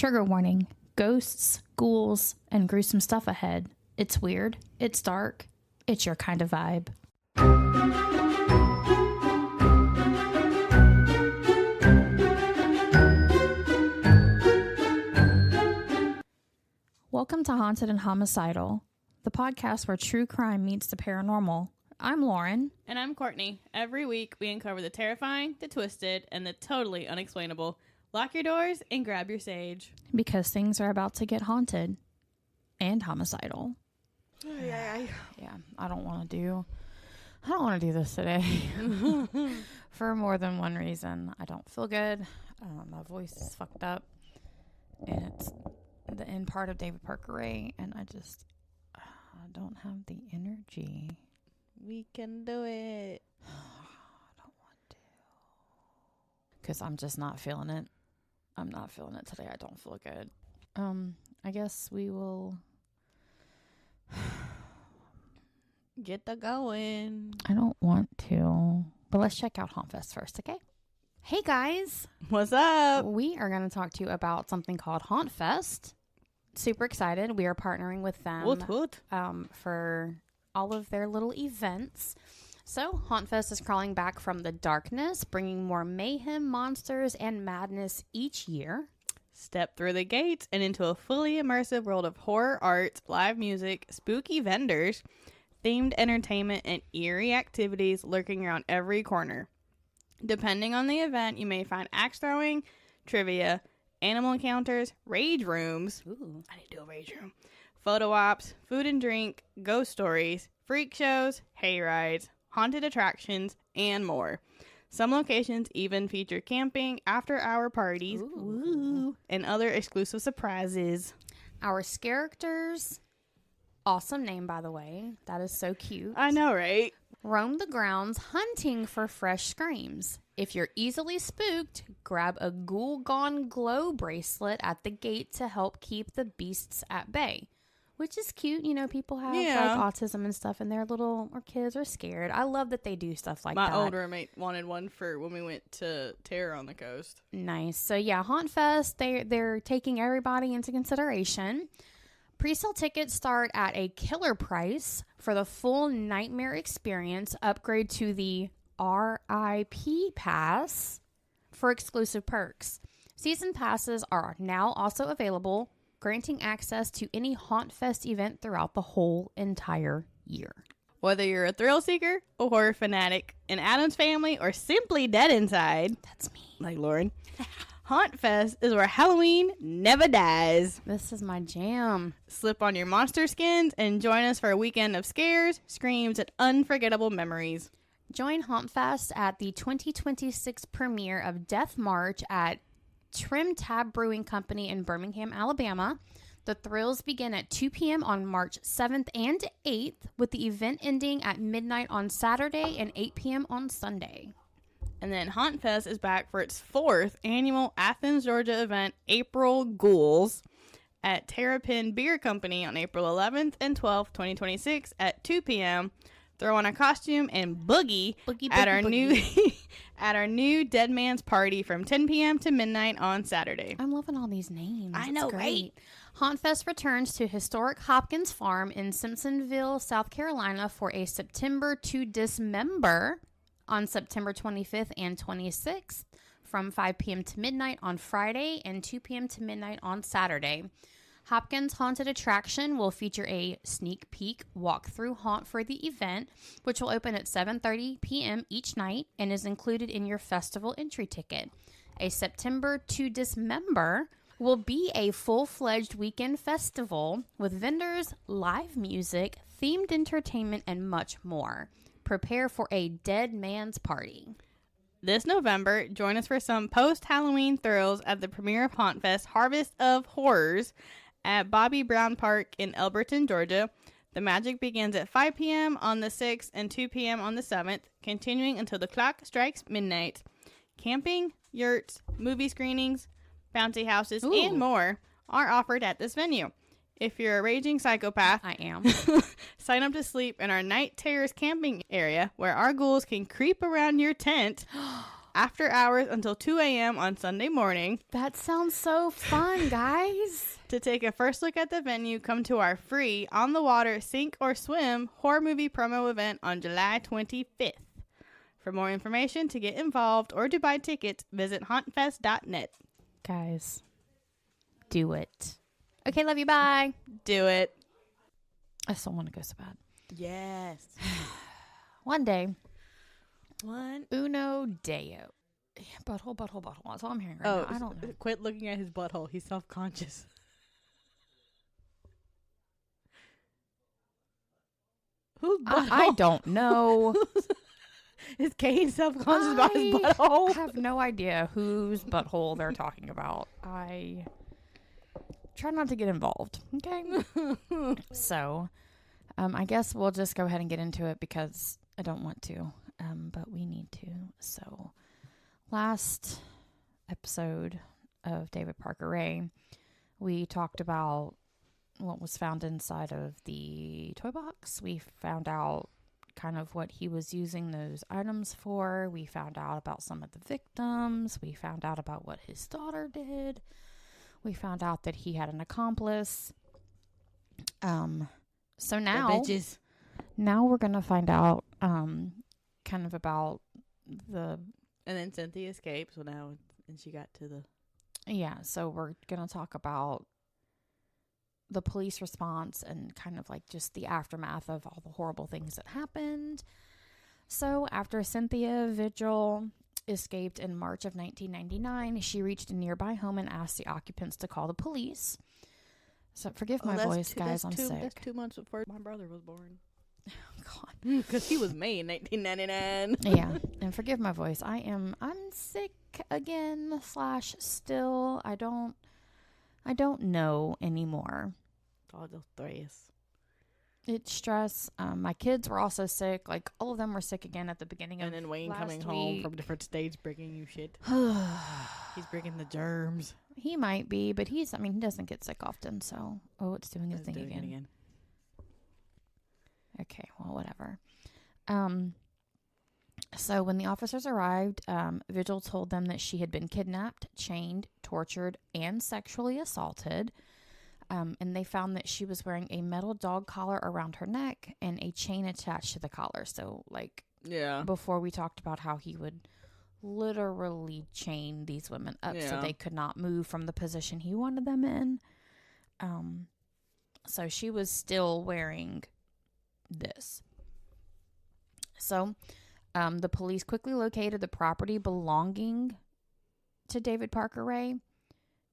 Trigger warning. Ghosts, ghouls, and gruesome stuff ahead. It's weird. It's dark. It's your kind of vibe. Welcome to Haunted and Homicidal, the podcast where true crime meets the paranormal. I'm Lauren. And I'm Courtney. Every week we uncover the terrifying, the twisted, and the totally unexplainable. Lock your doors and grab your sage. Because things are about to get haunted and homicidal. Yeah, I don't want to do this today for more than one reason. I don't feel good. My voice is fucked up. And it's the end part of David Parker Ray. And I don't have the energy. We can do it. I don't want to. Because I'm just not feeling it. I'm not feeling it today. I don't feel good. I guess we will get the going. I don't want to. But let's check out HauntFest first, okay? Hey guys. What's up? We are going to talk to you about something called HauntFest. Super excited. We are partnering with them for all of their little events. So, HauntFest is crawling back from the darkness, bringing more mayhem, monsters, and madness each year. Step through the gates and into a fully immersive world of horror art, live music, spooky vendors, themed entertainment, and eerie activities lurking around every corner. Depending on the event, you may find axe throwing, trivia, animal encounters, rage rooms. Ooh. I need to do a rage room. Photo ops, food and drink, ghost stories, freak shows, hay rides, haunted attractions, and more. Some locations even feature camping, after-hour parties, and other exclusive surprises. Our characters, awesome name, by the way. That is so cute. I know, right? Roam the grounds hunting for fresh screams. If you're easily spooked, grab a Ghoul Gone Glow bracelet at the gate to help keep the beasts at bay. Which is cute. You know, people have like autism and stuff, and their kids are scared. I love that they do stuff like that. My old roommate wanted one for when we went to Terror on the Coast. Nice. So yeah, HauntFest, they're taking everybody into consideration. Pre-sale tickets start at a killer price. For the full nightmare experience, upgrade to the RIP Pass for exclusive perks. Season passes are now also available, granting access to any HauntFest event throughout the whole entire year. Whether you're a thrill seeker, a horror fanatic, an Addams Family, or simply dead inside. That's me. Like Lauren. HauntFest is where Halloween never dies. This is my jam. Slip on your monster skins and join us for a weekend of scares, screams, and unforgettable memories. Join HauntFest at the 2026 premiere of Death March at Trim Tab Brewing Company in Birmingham, Alabama. The thrills begin at 2 p.m. on March 7th and 8th, with the event ending at midnight on Saturday and 8 p.m. on Sunday. And then HauntFest is back for its 4th annual Athens, Georgia event, April Ghouls, at Terrapin Beer Company on April 11th and 12th, 2026 at 2 p.m. Throw on a costume and boogie at our new Dead Man's Party from 10 p.m. to midnight on Saturday. I'm loving all these names. I know, right? HauntFest returns to historic Hopkins Farm in Simpsonville, South Carolina for a September to Dismember on September 25th and 26th from 5 p.m. to midnight on Friday and 2 p.m. to midnight on Saturday. Hopkins Haunted Attraction will feature a sneak peek walkthrough haunt for the event, which will open at 7:30 p.m. each night and is included in your festival entry ticket. A September to Dismember will be a full-fledged weekend festival with vendors, live music, themed entertainment, and much more. Prepare for a dead man's party. This November, join us for some post-Halloween thrills at the premiere of HauntFest Harvest of Horrors at Bobby Brown Park in Elberton, Georgia. The magic begins at 5 p.m. on the 6th and 2 p.m. on the 7th, continuing until the clock strikes midnight. Camping, yurts, movie screenings, bouncy houses, and more are offered at this venue. If you're a raging psychopath, I am. Sign up to sleep in our Night Terrors camping area where our ghouls can creep around your tent after hours until 2 a.m. on Sunday morning. That sounds so fun, guys. To take a first look at the venue, come to our free On the Water Sink or Swim horror movie promo event on July 25th. For more information, to get involved, or to buy tickets, visit hauntfest.net. Guys, do it. Okay, love you. Bye. Do it. I still want to go so bad. Yes. One day. One. Uno Deo. Butthole. That's all I'm hearing right now. I don't know. Quit looking at his butthole. He's self-conscious. Whose butthole? I don't know. Is Kane self-conscious about his butthole? I have no idea whose butthole they're talking about. I try not to get involved. Okay. So, I guess we'll just go ahead and get into it because I don't want to, but we need to. So, last episode of David Parker Ray, we talked about what was found inside of the toy box. We found out kind of what he was using those items for. We found out about some of the victims. We found out about what his daughter did. We found out that he had an accomplice. So now we're going to find out kind of about the... And then Cynthia escaped, and she got to the... Yeah, so we're going to talk about the police response and kind of like just the aftermath of all the horrible things that happened. So after Cynthia Vigil escaped in March of 1999, she reached a nearby home and asked the occupants to call the police. So forgive my voice, guys. I'm sick. That's 2 months before my brother was born. Oh, God. Because he was May in 1999. Yeah, and forgive my voice. I'm sick again / still. I don't know anymore. All those stress. It's stress. My kids were also sick. Like, all of them were sick again at the beginning of And then Wayne last coming home from different states bringing you shit. He's bringing the germs. He might be, but he doesn't get sick often, so... Oh, it's doing his thing again. Okay, well, whatever. So when the officers arrived, Vigil told them that she had been kidnapped, chained, tortured, and sexually assaulted. And they found that she was wearing a metal dog collar around her neck and a chain attached to the collar. So, like, before we talked about how he would literally chain these women up so they could not move from the position he wanted them in. So she was still wearing this. So, the police quickly located the property belonging to David Parker Ray.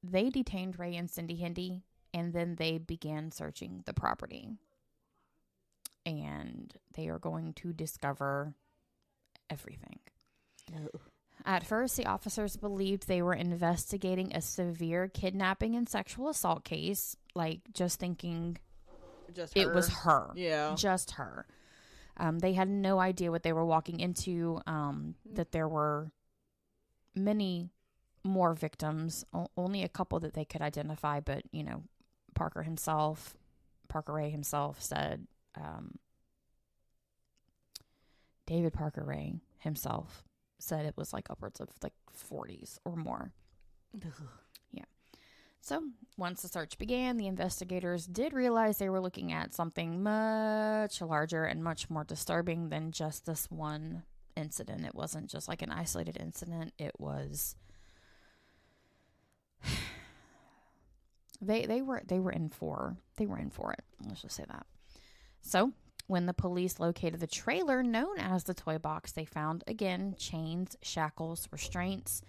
They detained Ray and Cindy Hendy, and then they began searching the property. And they are going to discover everything. No. At first, the officers believed they were investigating a severe kidnapping and sexual assault case, like just thinking it was her. Yeah. Just her. They had no idea what they were walking into, that there were many more victims, only a couple that they could identify, but, Parker Ray himself said, David Parker Ray himself said it was like upwards of like 40s or more. Yeah. So once the search began, the investigators did realize they were looking at something much larger and much more disturbing than just this one incident. It wasn't just like an isolated incident. It was they were in for it. Let's just say that. So when the police located the trailer known as the toy box, they found again chains, shackles, restraints,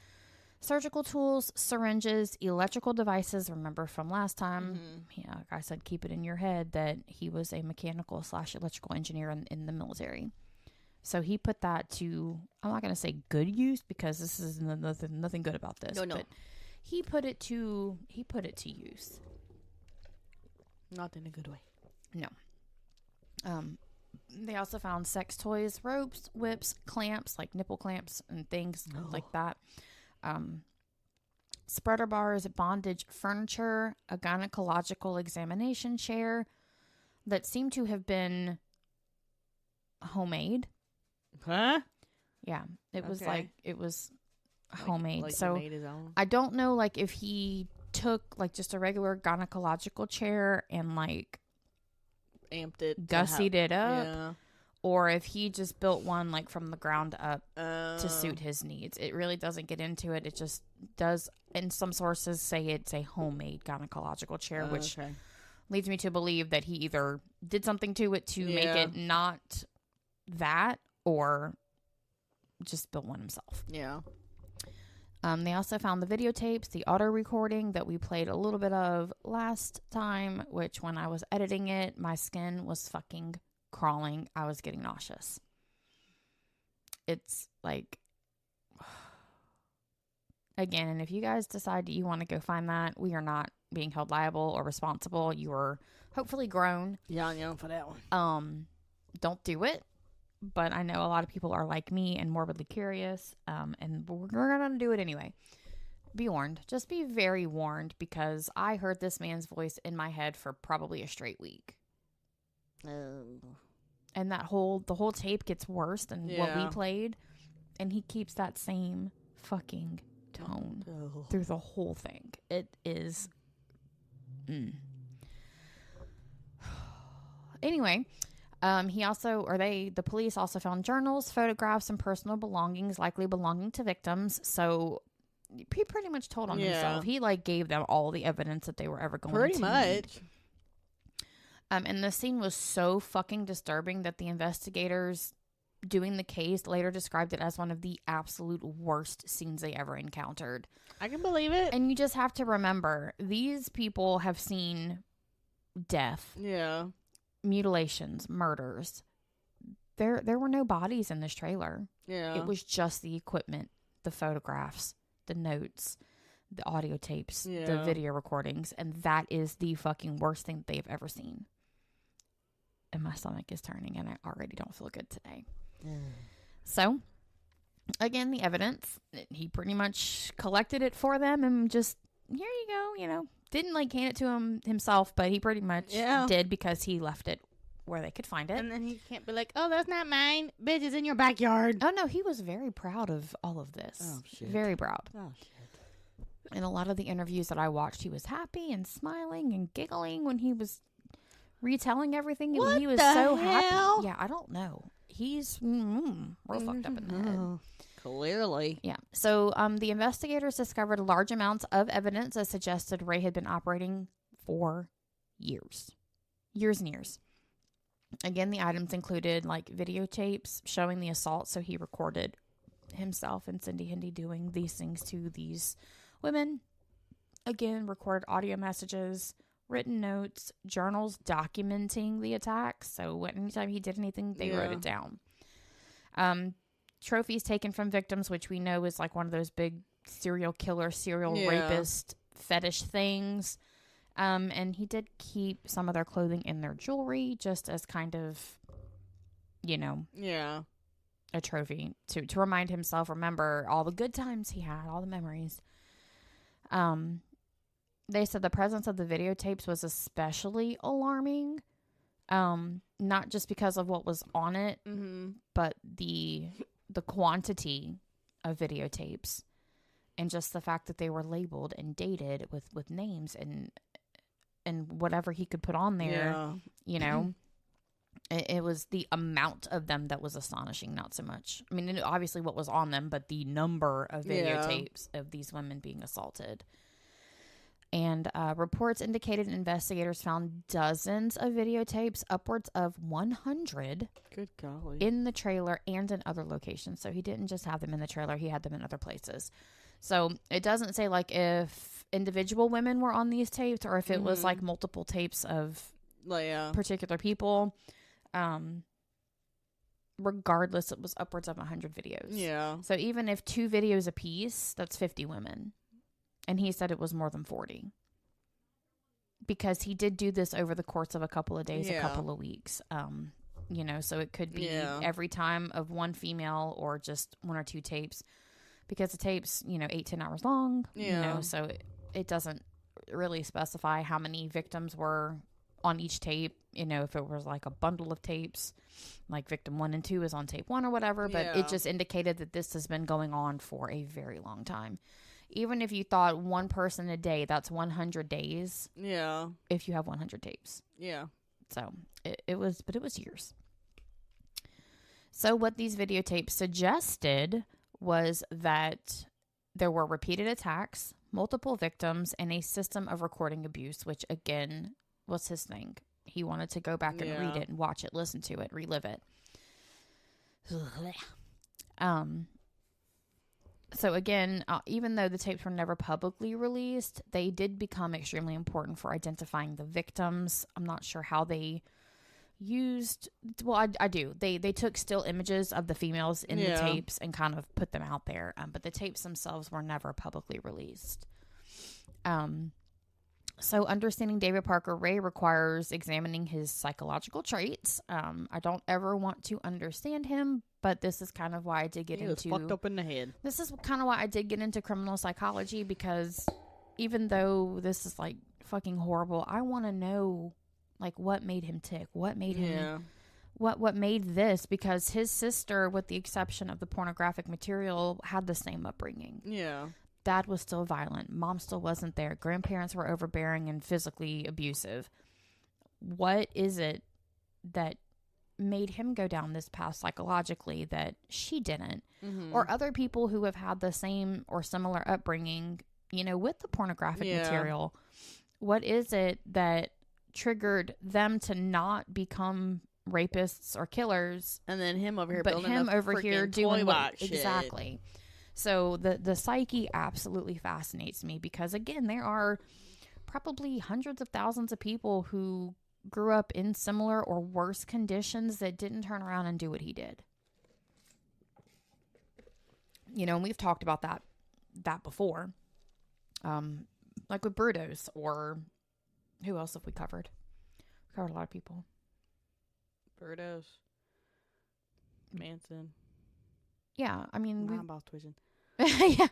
surgical tools, syringes, electrical devices. Remember from last time, like I said, keep it in your head that he was a mechanical / electrical engineer in the military. So he put that to, I'm not going to say good use because this is nothing good about this. No. But he put it to use. Not in a good way. No. They also found sex toys, ropes, whips, clamps, like nipple clamps and things like that. Spreader bars, bondage furniture, a gynecological examination chair that seemed to have been homemade. Huh? Yeah. It was like, it was homemade. Like So he made his own? I don't know, like, if he took, like, just a regular gynecological chair and, like, Amped it. gussied it up. Yeah. Or if he just built one, like, from the ground up to suit his needs. It really doesn't get into it. It just does, and some sources say it's a homemade gynecological chair, which leads me to believe that he either did something to it to make it not that, or just built one himself. Yeah. They also found the videotapes, the auto recording that we played a little bit of last time, which when I was editing it, my skin was fucking crawling. I was getting nauseous. It's like, again, and if you guys decide that you want to go find that, we are not being held liable or responsible. You are hopefully grown. Young for that one. Don't do it. But I know a lot of people are like me and morbidly curious, and we're going to do it anyway. Be warned. Just be very warned, because I heard this man's voice in my head for probably a straight week. And the whole tape gets worse than what we played, and he keeps that same fucking tone through the whole thing. It is... Anyway... the police also found journals, photographs, and personal belongings likely belonging to victims. So he pretty much told on himself. He gave them all the evidence that they were ever going to need. Pretty much. And the scene was so fucking disturbing that the investigators doing the case later described it as one of the absolute worst scenes they ever encountered. I can believe it. And you just have to remember, these people have seen death. Yeah. Mutilations, murders. There were no bodies in this trailer. Yeah. It was just the equipment, the photographs, the notes, the audio tapes, the video recordings, and that is the fucking worst thing that they've ever seen. And my stomach is turning, and I already don't feel good today. So, again, the evidence, he pretty much collected it for them and just, here you go, didn't hand it to him himself, but he pretty much did, because he left it where they could find it. And then he can't be like, oh, that's not mine. Bitch, it's in your backyard. Oh, no, he was very proud of all of this. Oh, shit. Very proud. Oh, shit. In a lot of the interviews that I watched, he was happy and smiling and giggling when he was retelling everything. What he was the so hell? happy. Yeah, I don't know. He's real fucked up in the head. Clearly. Yeah. So the investigators discovered large amounts of evidence that suggested Ray had been operating for years. Years and years. Again, the items included videotapes showing the assault. So he recorded himself and Cindy Hindy doing these things to these women. Again, recorded audio messages, written notes, journals documenting the attacks. So anytime he did anything, they wrote it down. Trophies taken from victims, which we know is one of those big serial killer, serial rapist fetish things. And he did keep some of their clothing in their jewelry, just as kind of, a trophy to remind himself, remember all the good times he had, all the memories. They said the presence of the videotapes was especially alarming. Not just because of what was on it, but the quantity of videotapes, and just the fact that they were labeled and dated with names and whatever he could put on there. It was the amount of them that was astonishing, not so much. I mean, obviously what was on them, but the number of videotapes of these women being assaulted. And reports indicated investigators found dozens of videotapes, upwards of 100. Good golly. In the trailer and in other locations. So he didn't just have them in the trailer, he had them in other places. So it doesn't say if individual women were on these tapes, or if it was multiple tapes of particular people. Regardless, it was upwards of 100 videos. Yeah. So even if 2 videos apiece, that's 50 women. And he said it was more than 40. Because he did do this over the course of a couple of days, a couple of weeks. So it could be every time of one female or just 1 or 2 tapes. Because the tapes, 8-10 hours long. So it doesn't really specify how many victims were on each tape, you know, if it was like a bundle of tapes, like victim 1 and 2 is on tape 1 or whatever, but it just indicated that this has been going on for a very long time. Even if you thought one person a day, that's 100 days. Yeah. If you have 100 tapes. Yeah. So it was years. So what these videotapes suggested was that there were repeated attacks, multiple victims, and a system of recording abuse, which again was his thing. He wanted to go back and read it and watch it, listen to it, relive it. So again, even though the tapes were never publicly released, they did become extremely important for identifying the victims. I'm not sure how they used, well, I do. They took still images of the females in the tapes and kind of put them out there. But the tapes themselves were never publicly released. So understanding David Parker Ray requires examining his psychological traits. I don't ever want to understand him, but this is kind of why I did get into... He was fucked up in the head. This is kind of why I did get into criminal psychology, because even though this is, like, fucking horrible, I want to know, like, what made him tick. What made him... What made this? Because his sister, with the exception of the pornographic material, had the same upbringing. Yeah. Dad was still violent. Mom still wasn't there. Grandparents were overbearing and physically abusive. What is it that made him go down this path psychologically that she didn't? Mm-hmm. Or other people who have had the same or similar upbringing, you know, with the pornographic material. What is it that triggered them to not become rapists or killers? And then him over here, but him over here doing what shit. Exactly. So the psyche absolutely fascinates me, because again, there are probably hundreds of thousands of people who grew up in similar or worse conditions that didn't turn around and do what he did. You know, and we've talked about that before. Like with Brutos, or who else have we covered? We covered a lot of people. Brutos. Manson. Yeah, I mean, my eyeballs twitching. Yeah,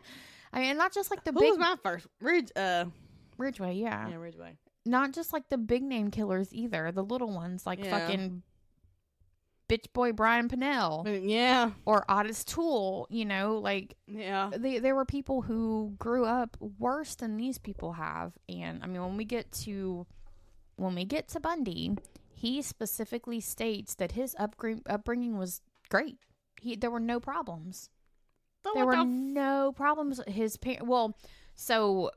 I mean, not just like the Who big. was my first? Ridgway, yeah. Yeah, Ridgway. Not just like the big name killers either. The little ones, like fucking bitch boy Brian Pennell. Yeah. Or Otis Toole, you know, like. Yeah. There were people who grew up worse than these people have. And I mean, when we get to Bundy, he specifically states that his upbringing was great. There were no problems. There were no problems. His parents, well, so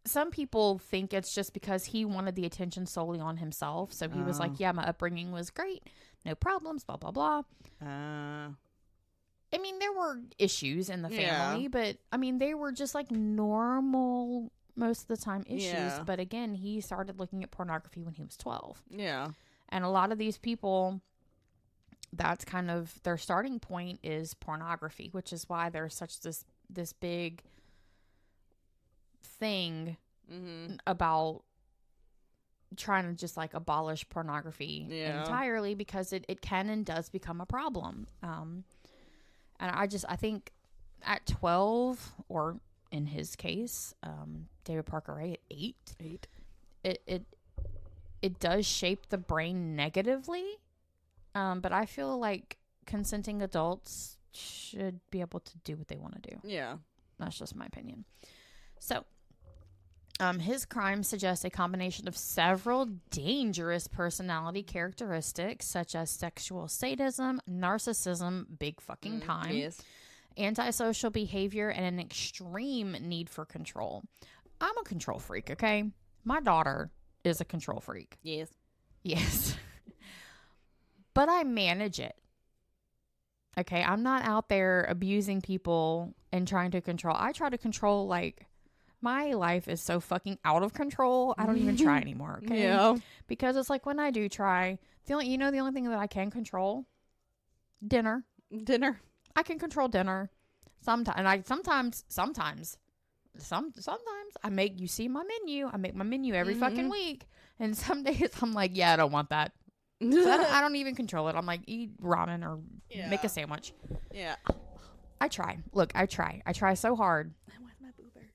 some people think it's just because he wanted the attention solely on himself. So he was like, yeah, my upbringing was great. No problems, blah, blah, blah. I mean, there were issues in the family, but I mean, they were just like normal, most of the time issues. Yeah. But again, he started looking at pornography when he was 12. Yeah. And a lot of these people, that's kind of their starting point is pornography, which is why there's such this big thing about trying to just like abolish pornography entirely, because it can and does become a problem. And I think at 12, or in his case, David Parker Ray at 8, it does shape the brain negatively. But I feel like consenting adults should be able to do what they want to do. Yeah. That's just my opinion. So, his crimes suggest a combination of several dangerous personality characteristics, such as sexual sadism, narcissism, big fucking time, antisocial behavior, and an extreme need for control. I'm a control freak, okay? My daughter is a control freak. Yes. But I manage it. Okay, I'm not out there abusing people and trying to control. I try to control, like, my life is so fucking out of control, I don't even try anymore, okay? Yeah. Because it's like when I do try, the only thing that I can control, dinner. I can control dinner. Sometimes I make you see my menu. I make my menu every fucking week. And some days I'm like, yeah, I don't want that. So I don't even control it. I'm like, eat ramen or make a sandwich. Yeah. I try. Look, I try. I try so hard. Why's my boob hurt?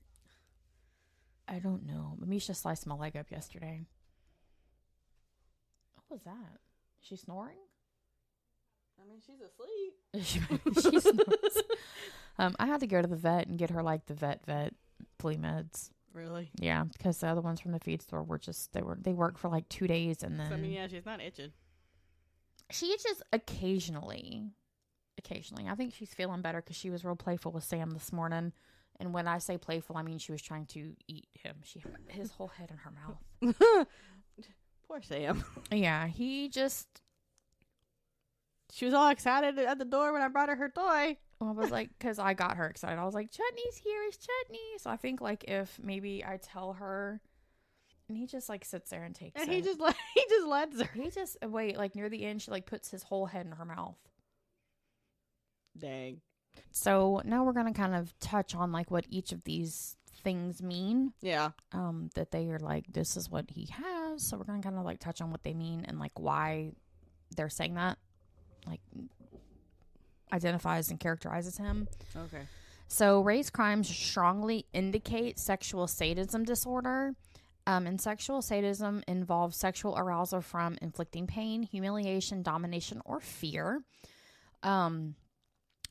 I don't know. Mischa sliced my leg up yesterday. was that? Is she snoring? I mean, she's asleep. She snores. I had to go to the vet and get her like the vet flea meds. Really? Yeah, because the other ones from the feed store were just they work for like 2 days and then. So, I mean, yeah, she's not itching. She itches occasionally. I think she's feeling better because she was real playful with Sam this morning. And when I say playful, I mean she was trying to eat him. She had his whole head in her mouth. Poor Sam. Yeah, he just. She was all excited at the door when I brought her toy. I was like, because I got her excited. I was like, Chutney's here, is Chutney. So I think like if maybe I tell her, and he just like sits there and takes And it. he just lets her. He just wait, like near the end, she like puts his whole head in her mouth. Dang. So now we're gonna kind of touch on like what each of these things mean. Yeah. That they are like, this is what he has. So we're gonna kind of like touch on what they mean and like why they're saying that, like identifies and characterizes him. Okay. So Ray's crimes strongly indicate sexual sadism disorder. And sexual sadism involves sexual arousal from inflicting pain, humiliation, domination, or fear.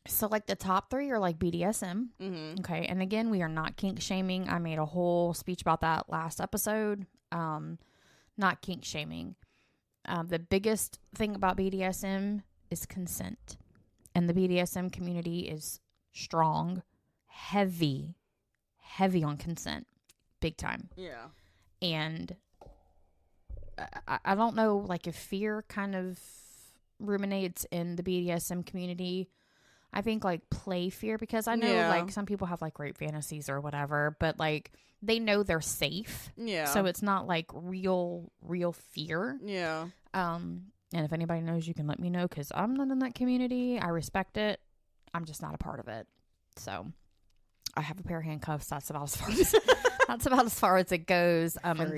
So like the top 3 are like BDSM. Mm-hmm. Okay. And again, we are not kink shaming. I made a whole speech about that last episode. Not kink shaming. The biggest thing about BDSM is consent. And the BDSM community is strong, heavy on consent. Big time. Yeah. And I don't know, like, if fear kind of ruminates in the BDSM community. I think, like, play fear, because I know, like, some people have, like, rape fantasies or whatever, but, like, they know they're safe. Yeah. So it's not, like, real fear. Yeah. And if anybody knows, you can let me know, because I'm not in that community. I respect it. I'm just not a part of it. So I have a pair of handcuffs. That's about as far as it goes. And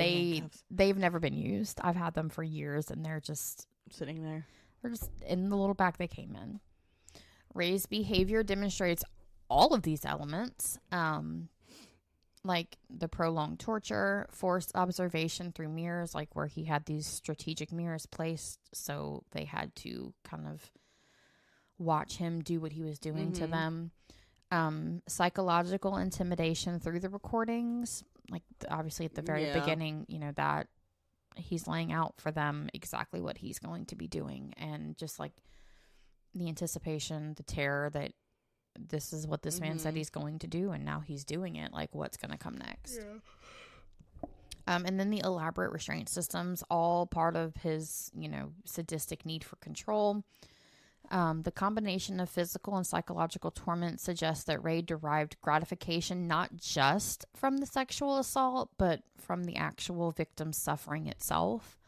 they've never been used. I've had them for years, and they're just sitting there. They're just in the little bag they came in. Ray's behavior demonstrates all of these elements, like the prolonged torture, forced observation through mirrors, like where he had these strategic mirrors placed, so they had to kind of watch him do what he was doing to them. Psychological intimidation through the recordings, like obviously at the very beginning, you know, that he's laying out for them exactly what he's going to be doing, and just like the anticipation, the terror that this is what this man said he's going to do, and now he's doing it. Like, what's going to come next? Yeah. And then the elaborate restraint systems, all part of his, you know, sadistic need for control. The combination of physical and psychological torment suggests that Ray derived gratification not just from the sexual assault, but from the actual victim's suffering itself.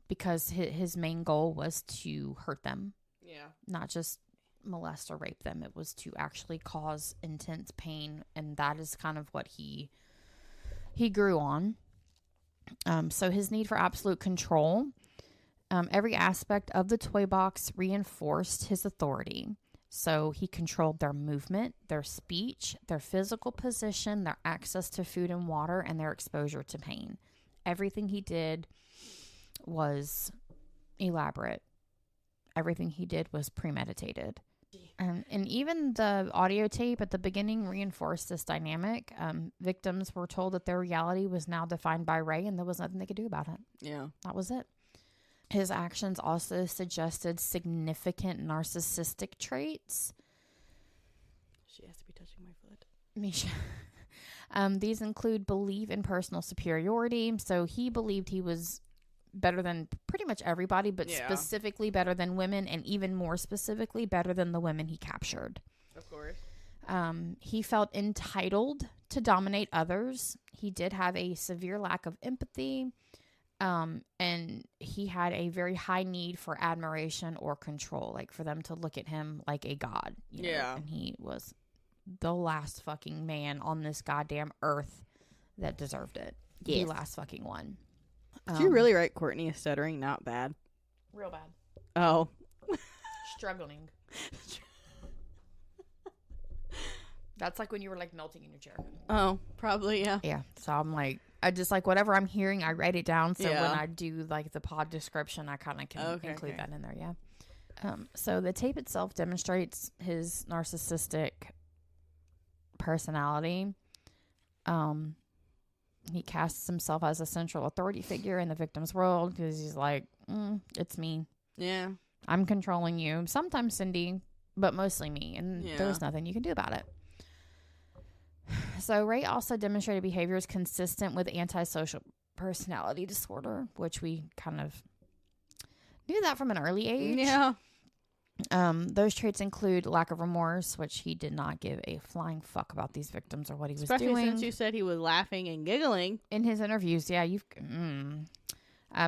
Because his main goal was to hurt them. Yeah. Not just molest or rape them. It was to actually cause intense pain, and that is kind of what he grew on. So his need for absolute control, every aspect of the toy box reinforced his authority. So he controlled their movement, their speech, their physical position, their access to food and water, and their exposure to pain. Everything he did was elaborate. Everything he did was premeditated. And even the audio tape at the beginning reinforced this dynamic. Victims were told that their reality was now defined by Ray, and there was nothing they could do about it. Yeah. That was it. His actions also suggested significant narcissistic traits. She has to be touching my foot. Mischa. These include belief in personal superiority. So he believed he was better than pretty much everybody, but specifically better than women, and even more specifically better than the women he captured. Of course. He felt entitled to dominate others. He did have a severe lack of empathy, and he had a very high need for admiration or control, like for them to look at him like a god. You know? And he was the last fucking man on this goddamn earth that deserved it. Yes. The last fucking one. Did you really write Courtney is stuttering not bad? Real bad. Oh. Struggling. That's like when you were like melting in your chair. Oh, probably, yeah. Yeah. So I'm like, I just like whatever I'm hearing, I write it down. So Yeah. when I do like the pod description, I kind of can include that in there. Yeah. So the tape itself demonstrates his narcissistic personality. He casts himself as a central authority figure in the victim's world because he's like, it's me. Yeah. I'm controlling you. Sometimes Cindy, but mostly me. And there's nothing you can do about it. So Ray also demonstrated behaviors consistent with antisocial personality disorder, which we kind of knew that from an early age. Yeah. Those traits include lack of remorse, which he did not give a flying fuck about these victims or what he was doing. Especially since you said he was laughing and giggling. In his interviews, yeah,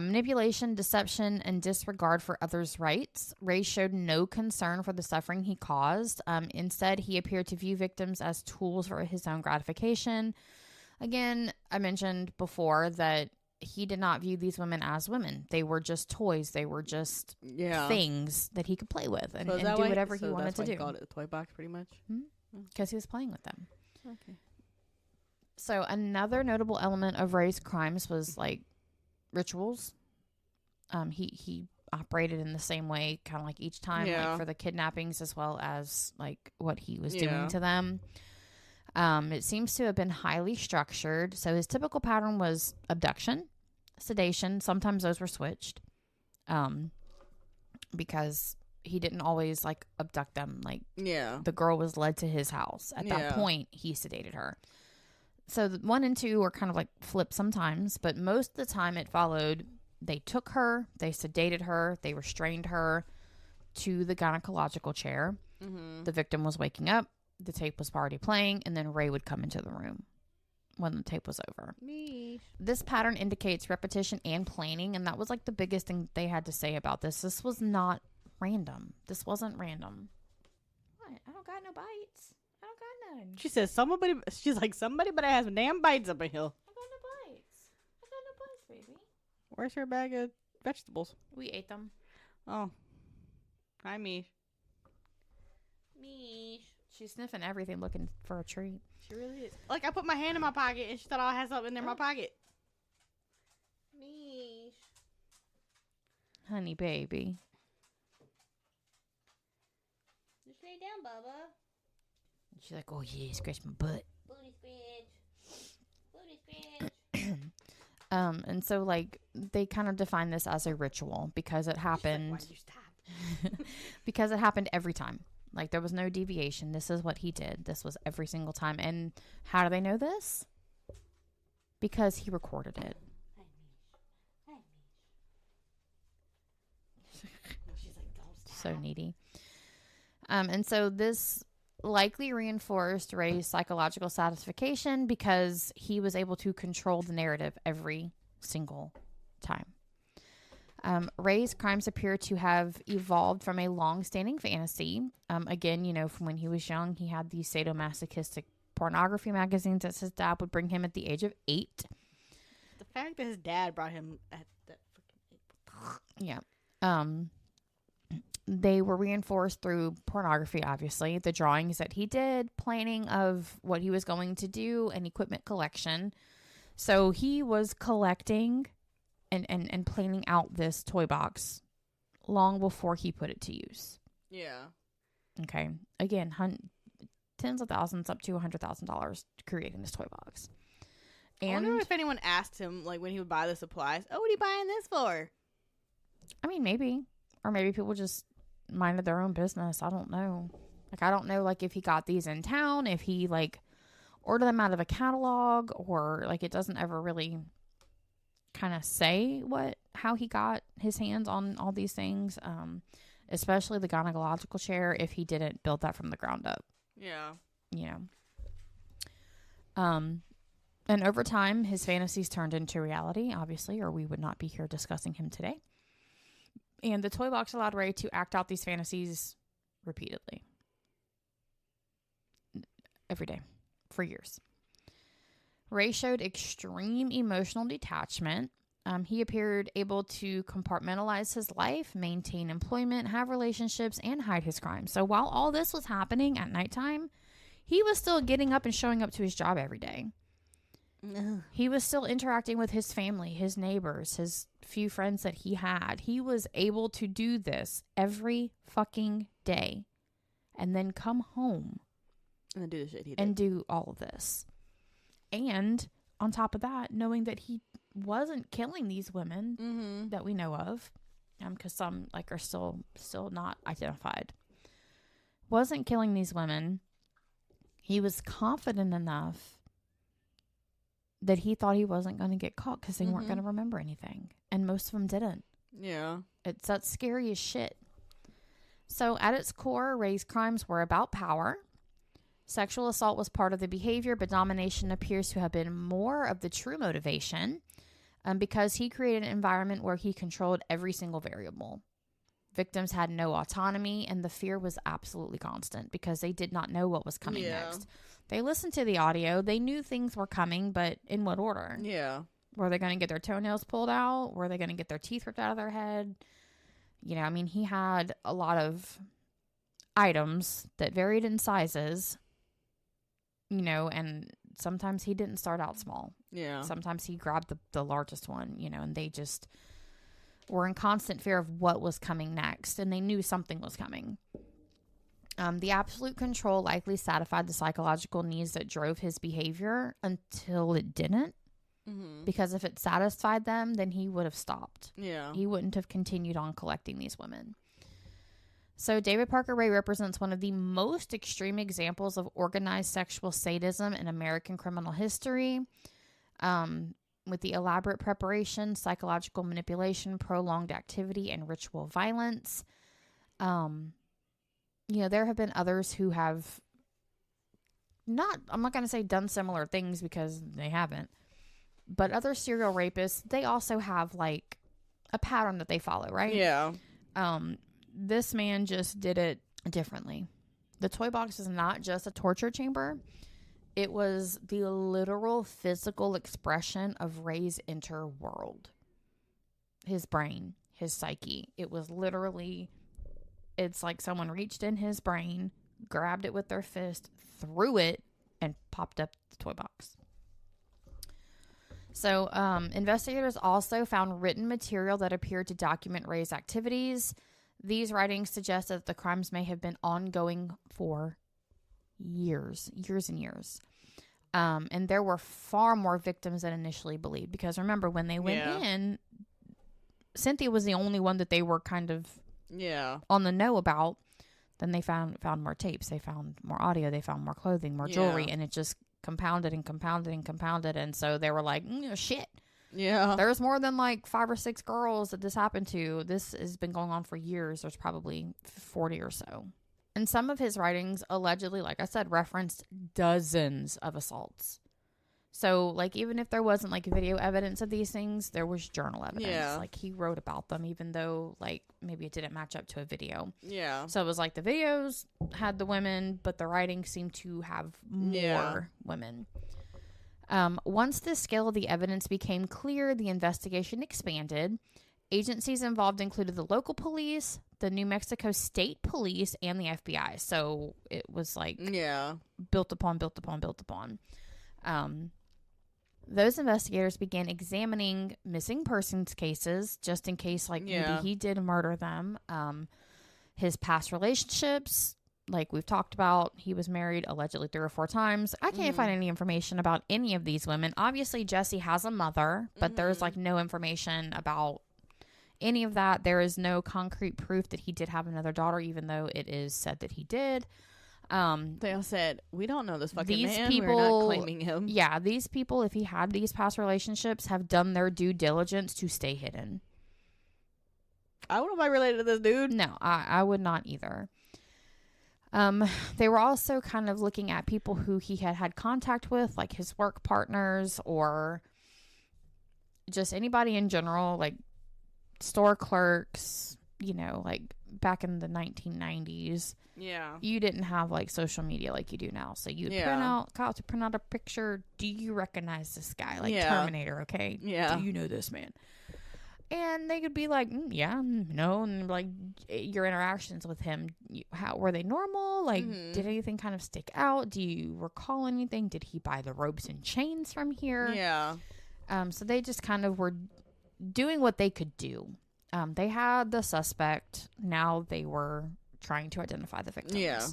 manipulation, deception, and disregard for others' rights. Ray showed no concern for the suffering he caused. Instead, he appeared to view victims as tools for his own gratification. Again, I mentioned before that he did not view these women as women. They were just toys. They were just things that he could play with and do whatever he wanted to do. He called it a toy box, pretty much? Because he was playing with them. Okay. So another notable element of Ray's crimes was like rituals. He operated in the same way, kind of like each time, like for the kidnappings as well as like what he was doing to them. It seems to have been highly structured. So his typical pattern was abduction, sedation. Sometimes those were switched, because he didn't always like abduct them. Like the girl was led to his house. At that point, he sedated her. So 1 and 2 were kind of like flipped sometimes, but most of the time it followed. They took her, they sedated her, they restrained her to the gynecological chair. The victim was waking up, the tape was already playing, and then Ray would come into the room when the tape was over. This pattern indicates repetition and planning, and that was like the biggest thing they had to say about this. This was not random. This wasn't random. What? I don't got no bites. I don't got none. She's like, somebody better have some damn bites up in here. I got no bites. I got no bites, baby. Where's her bag of vegetables? We ate them. Oh. Hi, Mish. She's sniffing everything looking for a treat. She really is. Like, I put my hand in my pocket and she thought I had something in there in my pocket. Mish. Honey, baby. Just lay down, Bubba. She's like, oh yeah, scratch my butt. Booty scratch. Booty scratch. And so like they kind of define this as a ritual because it happened. Like, why'd you stop? Because it happened every time. Like there was no deviation. This is what he did. This was every single time. And how do they know this? Because he recorded it. Hi, Mish. She's like, don't stop. So needy. And so this likely reinforced Ray's psychological satisfaction because he was able to control the narrative every single time. Ray's crimes appear to have evolved from a long-standing fantasy. Again, you know, from when he was young, he had these sadomasochistic pornography magazines that his dad would bring him at the age of 8. The fact that his dad brought him at that freaking 8. Yeah. They were reinforced through pornography, obviously. The drawings that he did, planning of what he was going to do, and equipment collection. So he was collecting and planning out this toy box long before he put it to use. Yeah. Okay. Again, tens of thousands up to $100,000 creating this toy box. And I wonder if anyone asked him, like, when he would buy the supplies, oh, what are you buying this for? I mean, maybe. Or maybe people just minded their own business. I don't know. Like, I don't know, like, if he got these in town, if he, like, ordered them out of a catalog, or, like, it doesn't ever really kind of say how he got his hands on all these things, especially the gynecological chair, if he didn't build that from the ground up. Yeah. You know. And over time, his fantasies turned into reality, obviously, or we would not be here discussing him today. And the toy box allowed Ray to act out these fantasies repeatedly. Every day. For years. Ray showed extreme emotional detachment. He appeared able to compartmentalize his life, maintain employment, have relationships, and hide his crimes. So while all this was happening at nighttime, he was still getting up and showing up to his job every day. He was still interacting with his family, his neighbors, his few friends that he had. He was able to do this every fucking day and then come home And then do the shit he did. and do all of this. And on top of that, knowing that he wasn't killing these women that we know of, because some are still not identified, wasn't killing these women. He was confident enough that he thought he wasn't going to get caught because they weren't going to remember anything. And most of them didn't. Yeah. That's scary as shit. So at its core, Ray's crimes were about power. Sexual assault was part of the behavior, but domination appears to have been more of the true motivation, because he created an environment where he controlled every single variable. Victims had no autonomy, and the fear was absolutely constant because they did not know what was coming next. They listened to the audio. They knew things were coming, but in what order? Yeah. Were they going to get their toenails pulled out? Were they going to get their teeth ripped out of their head? You know, I mean, he had a lot of items that varied in sizes, you know, and sometimes he didn't start out small. Yeah. Sometimes he grabbed the largest one, you know, and they just were in constant fear of what was coming next, and they knew something was coming. The absolute control likely satisfied the psychological needs that drove his behavior until it didn't. Because if it satisfied them, then he would have stopped. Yeah. He wouldn't have continued on collecting these women. So David Parker Ray represents one of the most extreme examples of organized sexual sadism in American criminal history, with the elaborate preparation, psychological manipulation, prolonged activity, and ritual violence. You know, there have been others who have I'm not going to say done similar things because they haven't, but other serial rapists, they also have like a pattern that they follow, right? Yeah. This man just did it differently. The toy box is not just a torture chamber. It was the literal physical expression of Ray's inner world. His brain, his psyche. It was literally, it's like someone reached in his brain, grabbed it with their fist, threw it, and popped up the toy box. So, investigators also found written material that appeared to document Ray's activities. These writings suggest that the crimes may have been ongoing for years and years. And there were far more victims than initially believed. Because remember, when they went in, Cynthia was the only one that they were kind of on the know about. Then they found more tapes. They found more audio. They found more clothing, more jewelry. And it just compounded and compounded and compounded. And so they were like, shit. Yeah. There's more than like 5 or 6 girls that this happened to. This has been going on for years. There's probably 40 or so. And some of his writings allegedly, like I said, referenced dozens of assaults. So, like, even if there wasn't, like, video evidence of these things, there was journal evidence. Yeah. Like, he wrote about them, even though, like, maybe it didn't match up to a video. Yeah. So, it was like the videos had the women, but the writing seemed to have more women. Once the scale of the evidence became clear, the investigation expanded. Agencies involved included the local police, the New Mexico State Police, and the FBI. So it was like built upon. Those investigators began examining missing persons cases just in case, like, maybe he did murder them. His past relationships, like we've talked about, he was married allegedly 3 or 4 times. I can't find any information about any of these women. Obviously, Jesse has a mother, but there's like no information about any of that. There is no concrete proof that he did have another daughter, even though it is said that he did. They all said, we don't know this fucking these man. people, We're not claiming him. Yeah, these people, if he had these past relationships, have done their due diligence to stay hidden. I wouldn't be related to this dude. No, I would not either. They were also kind of looking at people who he had contact with, like his work partners or just anybody in general, like store clerks, you know, like back in the 1990s. Yeah. You didn't have like social media like you do now. So you'd print out a picture. Do you recognize this guy? Like Terminator, okay? Yeah. Do you know this man? And they could be like, yeah, no. And like your interactions with him, how were they normal? Like, did anything kind of stick out? Do you recall anything? Did he buy the ropes and chains from here? Yeah. So they just kind of were doing what they could do. They had the suspect. Now they were trying to identify the victims. Yeah.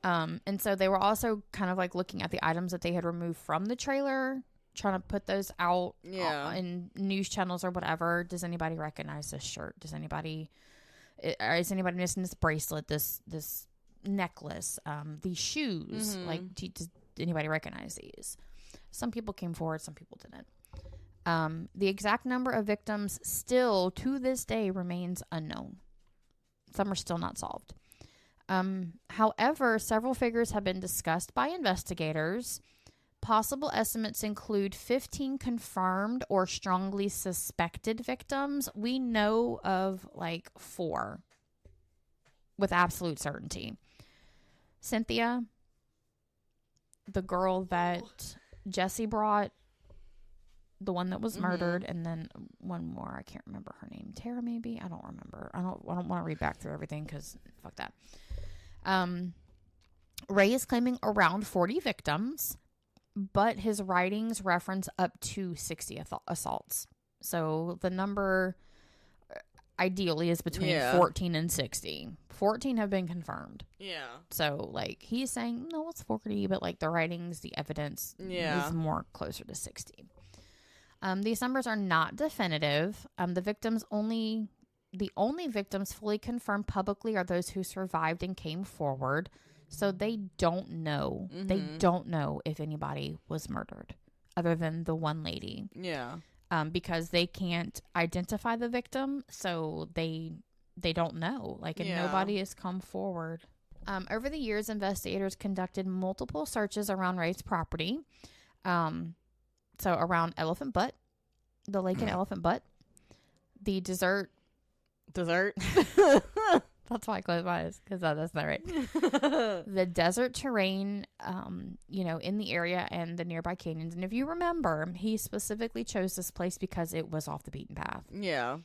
And so they were also kind of like looking at the items that they had removed from the trailer, trying to put those out in news channels or whatever. Does anybody recognize this shirt? Is anybody missing this bracelet, this necklace, these shoes? Like, does anybody recognize these? Some people came forward, some people didn't. The exact number of victims still to this day remains unknown. Some are still not solved. However, several figures have been discussed by investigators. Possible estimates include 15 confirmed or strongly suspected victims. We know of like 4 with absolute certainty. Cynthia, the girl that Jesse brought, the one that was murdered, and then one more. I can't remember her name. Tara, maybe? I don't remember. I don't want to read back through everything because fuck that. Ray is claiming around 40 victims, but his writings reference up to 60 assaults. So the number ideally is between 14 and 60. 14 have been confirmed. Yeah. So like he's saying, no, it's 40, but like the writings, the evidence is more closer to 60. These numbers are not definitive. The only victims fully confirmed publicly are those who survived and came forward. So they don't know. They don't know if anybody was murdered other than the one lady. Yeah. Because they can't identify the victim. So they don't know. Like, and nobody has come forward. Over the years, investigators conducted multiple searches around Ray's property. So around Elephant Butte, the lake in Elephant Butte, the desert. That's why I closed my eyes, because that's not right. The desert terrain, in the area and the nearby canyons. And if you remember, he specifically chose this place because it was off the beaten path. Yeah.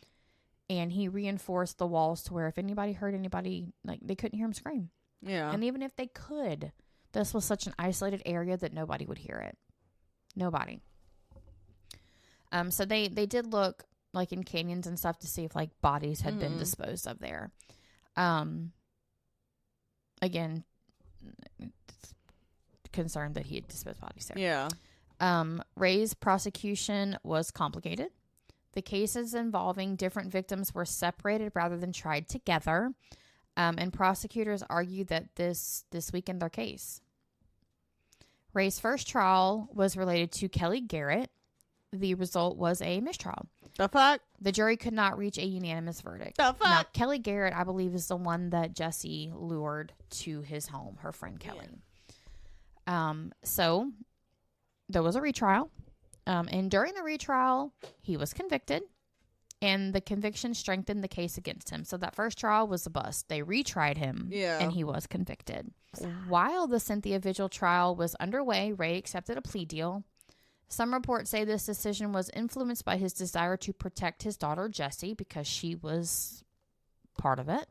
And he reinforced the walls to where if anybody heard anybody, like, they couldn't hear him scream. Yeah. And even if they could, this was such an isolated area that nobody would hear it. Nobody. So they did look like in canyons and stuff to see if like bodies had been disposed of there. Again, concerned that he had disposed bodies there. Yeah. Ray's prosecution was complicated. The cases involving different victims were separated rather than tried together. And prosecutors argued that this weakened their case. Ray's first trial was related to Kelly Garrett. The result was a mistrial. The fuck? The jury could not reach a unanimous verdict. The fuck? Now, Kelly Garrett, I believe, is the one that Jesse lured to his home, her friend Kelly. Yeah. So there was a retrial. And during the retrial, he was convicted. And the conviction strengthened the case against him. So that first trial was a bust. They retried him. Yeah. And he was convicted. While the Cynthia Vigil trial was underway, Ray accepted a plea deal. Some reports say this decision was influenced by his desire to protect his daughter, Jessie, because she was part of it.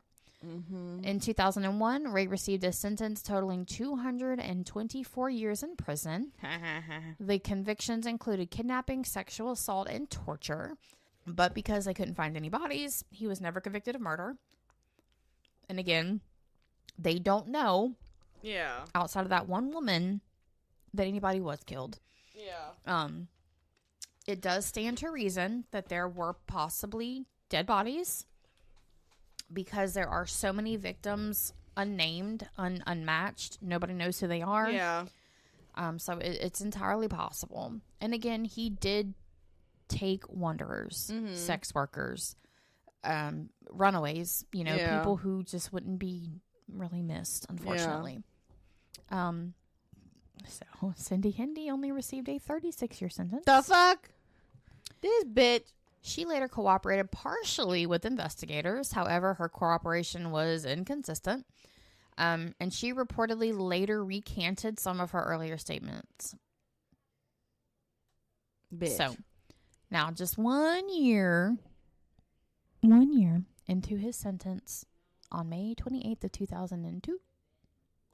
Mm-hmm. In 2001, Ray received a sentence totaling 224 years in prison. The convictions included kidnapping, sexual assault, and torture. But because they couldn't find any bodies, he was never convicted of murder. And again, they don't know, outside of that one woman, that anybody was killed. Yeah. It does stand to reason that there were possibly dead bodies because there are so many victims unnamed, unmatched. Nobody knows who they are. Yeah. So it's entirely possible. And again, he did take wanderers, sex workers, runaways, people who just wouldn't be really missed, unfortunately. Yeah. So Cindy Hendy only received a 36-year sentence. The fuck? This bitch. She later cooperated partially with investigators. However, her cooperation was inconsistent. And she reportedly later recanted some of her earlier statements. Bitch. So, Now, just 1 year into his sentence, on May 28th of 2002,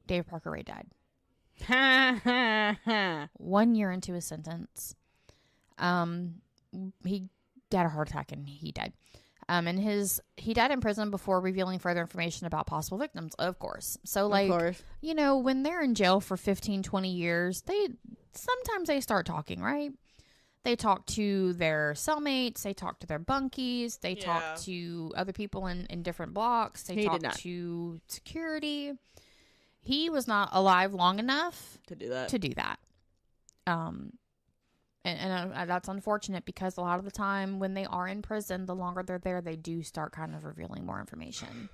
David Parker Ray died. 1 year into his sentence, he had a heart attack and he died. He died in prison before revealing further information about possible victims, of course. So, like, you know, when they're in jail for 15, 20 years, sometimes they start talking, right? They talk to their cellmates. They talk to their bunkies. They talk to other people in different blocks. They talk to security. He was not alive long enough to do that. And that's unfortunate because a lot of the time when they are in prison, the longer they're there, they do start kind of revealing more information.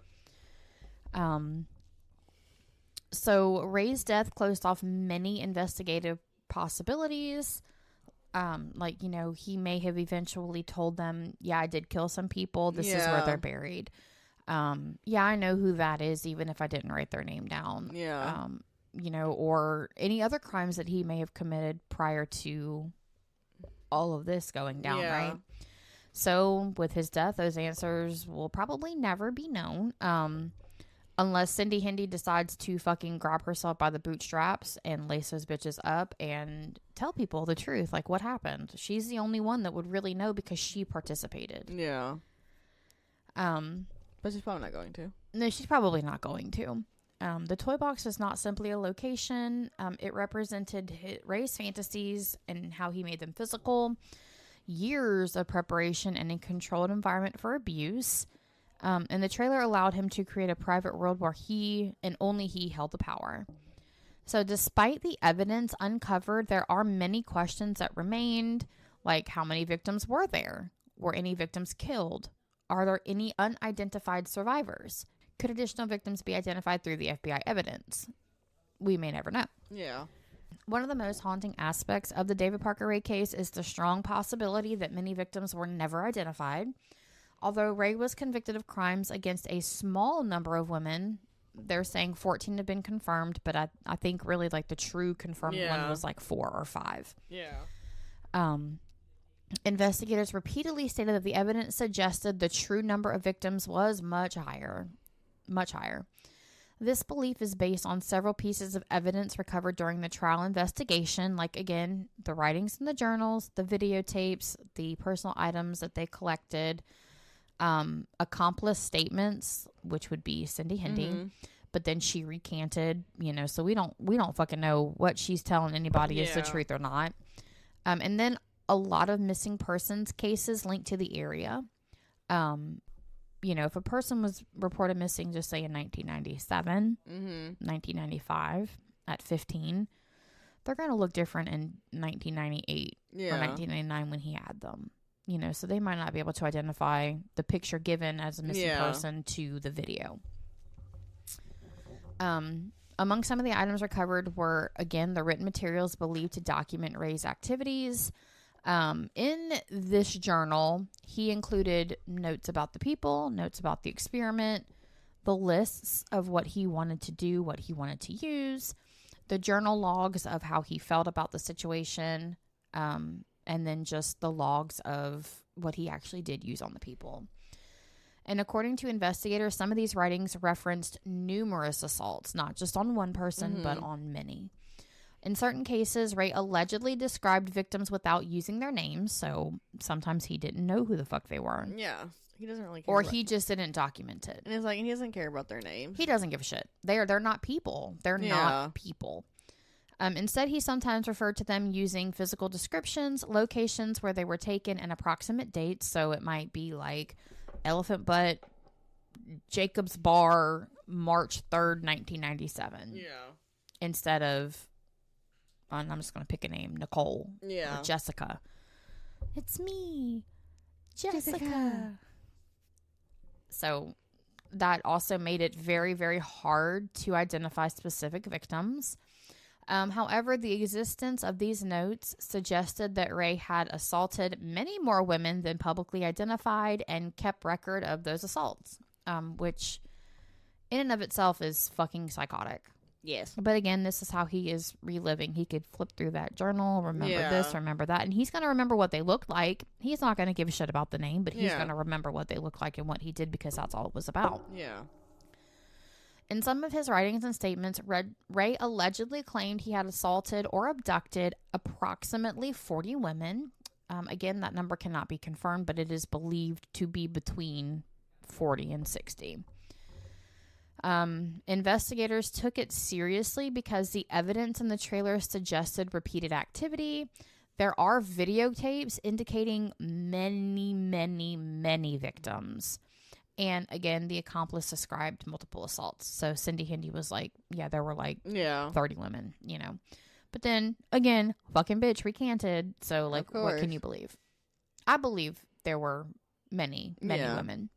So Ray's death closed off many investigative possibilities. Like, you know, he may have eventually told them, yeah, I did kill some people. This is where they're buried. Yeah, I know who that is, even if I didn't write their name down. Yeah. You know, or any other crimes that he may have committed prior to all of this going down, right? So with his death, those answers will probably never be known. Unless Cindy Hendy decides to fucking grab herself by the bootstraps and lace those bitches up and tell people the truth, like what happened. She's the only one that would really know because she participated. Yeah. But she's probably not going to. No, she's probably not going to. The toy box is not simply a location. It represented Ray's fantasies and how he made them physical, years of preparation and a controlled environment for abuse. And the trailer allowed him to create a private world where he and only he held the power. So despite the evidence uncovered, there are many questions that remained, like how many victims were there? Were any victims killed? Are there any unidentified survivors? Could additional victims be identified through the FBI evidence? We may never know. Yeah. One of the most haunting aspects of the David Parker Ray case is the strong possibility that many victims were never identified. Although Ray was convicted of crimes against a small number of women, they're saying 14 have been confirmed, but I think really like the true confirmed one was like 4 or 5. Yeah. Investigators repeatedly stated that the evidence suggested the true number of victims was much higher. Much higher. This belief is based on several pieces of evidence recovered during the trial investigation, like, again, the writings in the journals, the videotapes, the personal items that they collected, accomplice statements, which would be Cindy Hendy, but then she recanted, you know, so we don't fucking know what she's telling anybody is the truth or not. And then a lot of missing persons cases linked to the area. You know, if a person was reported missing, just say in 1997, 1995, at 15, they're going to look different in 1998 or 1999 when he had them. You know, so they might not be able to identify the picture given as a missing person to the video. Among some of the items recovered were, again, the written materials believed to document Ray's activities. In this journal, he included notes about the people, notes about the experiment, the lists of what he wanted to do, what he wanted to use, the journal logs of how he felt about the situation, and then just the logs of what he actually did use on the people. And according to investigators, some of these writings referenced numerous assaults, not just on one person, but on many. In certain cases, Ray allegedly described victims without using their names, so sometimes he didn't know who the fuck they were. Yeah, he doesn't really care. Or he just didn't document it. And it's like, he doesn't care about their names. He doesn't give a shit. They're not people. They're not people. Instead, he sometimes referred to them using physical descriptions, locations where they were taken, and approximate dates. So it might be like Elephant Butt, Jacob's Bar, March 3rd, 1997. Yeah. Instead of, I'm just going to pick a name, Nicole. Yeah. Or Jessica. It's me, Jessica. So that also made it very, very hard to identify specific victims. However, the existence of these notes suggested that Ray had assaulted many more women than publicly identified and kept record of those assaults, which in and of itself is fucking psychotic. Yes. But again, this is how he is reliving. He could flip through that journal, remember this, remember that, and he's going to remember what they looked like. He's not going to give a shit about the name, but he's going to remember what they looked like and what he did, because that's all it was about. Yeah. In some of his writings and statements, Ray allegedly claimed he had assaulted or abducted approximately 40 women. Again, that number cannot be confirmed, but it is believed to be between 40 and 60. Investigators took it seriously because the evidence in the trailer suggested repeated activity. There are videotapes indicating many, many, many victims. And again, the accomplice described multiple assaults. So Cindy Hindi was like, yeah, there were like 30 women, you know. But then again, fucking bitch recanted. So like, what can you believe? I believe there were many women.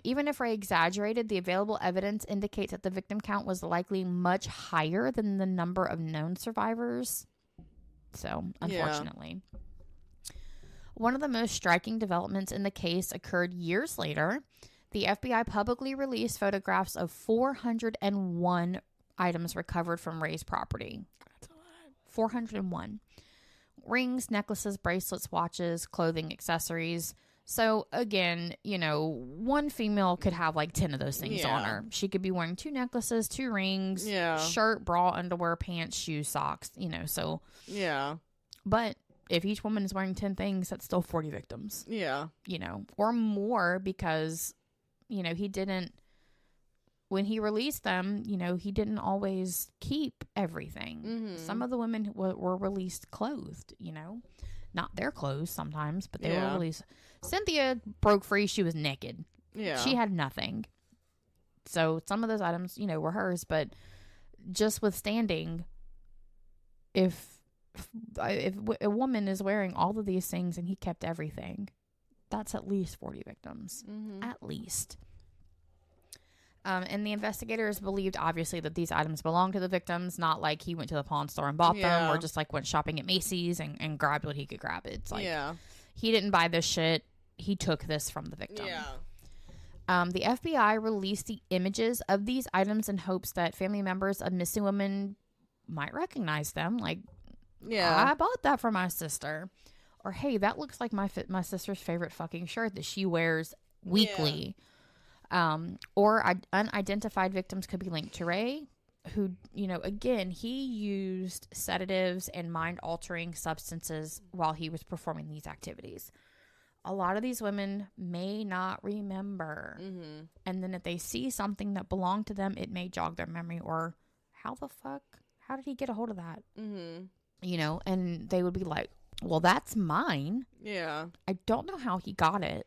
Even if Ray exaggerated, the available evidence indicates that the victim count was likely much higher than the number of known survivors. So, unfortunately. One of the most striking developments in the case occurred years later. The FBI publicly released photographs of 401 items recovered from Ray's property. That's a lot. 401. Rings, necklaces, bracelets, watches, clothing, accessories. So, again, you know, one female could have like 10 of those things on her. She could be wearing 2 necklaces, 2 rings, shirt, bra, underwear, pants, shoes, socks, you know, so. Yeah. But if each woman is wearing 10 things, that's still 40 victims. Yeah. You know, or more, because, you know, he didn't, when he released them, you know, he didn't always keep everything. Mm-hmm. Some of the women were released clothed, you know. Not their clothes sometimes, but they were released. Cynthia broke free. She was naked. Yeah. She had nothing. So some of those items, you know, were hers. But just withstanding, if a woman is wearing all of these things and he kept everything, that's at least 40 victims. Mm-hmm. At least. And the investigators believed, obviously, that these items belonged to the victims, not like he went to the pawn store and bought them, or just like went shopping at Macy's and grabbed what he could grab. It's like, he didn't buy this shit. He took this from the victim. Yeah. The FBI released the images of these items in hopes that family members of missing women might recognize them. Like, I bought that for my sister. Or, hey, that looks like my sister's favorite fucking shirt that she wears weekly. Or unidentified victims could be linked to Ray, who, you know, again, he used sedatives and mind-altering substances while he was performing these activities. A lot of these women may not remember. Mm-hmm. And then if they see something that belonged to them, it may jog their memory, or how did he get a hold of that? Mm-hmm. You know, and they would be like, well, that's mine. Yeah. I don't know how he got it,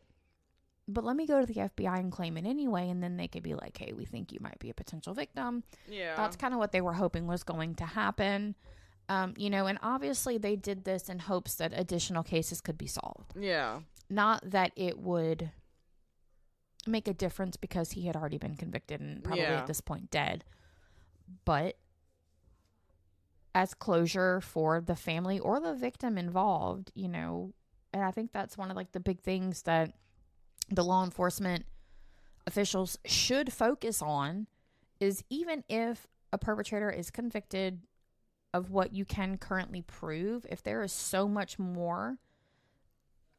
but let me go to the FBI and claim it anyway. And then they could be like, hey, we think you might be a potential victim. Yeah. That's kind of what they were hoping was going to happen. You know, and obviously they did this in hopes that additional cases could be solved. Yeah. Not that it would make a difference because he had already been convicted and probably at this point dead. But as closure for the family or the victim involved, you know, and I think that's one of like the big things that the law enforcement officials should focus on, is even if a perpetrator is convicted of what you can currently prove, if there is so much more,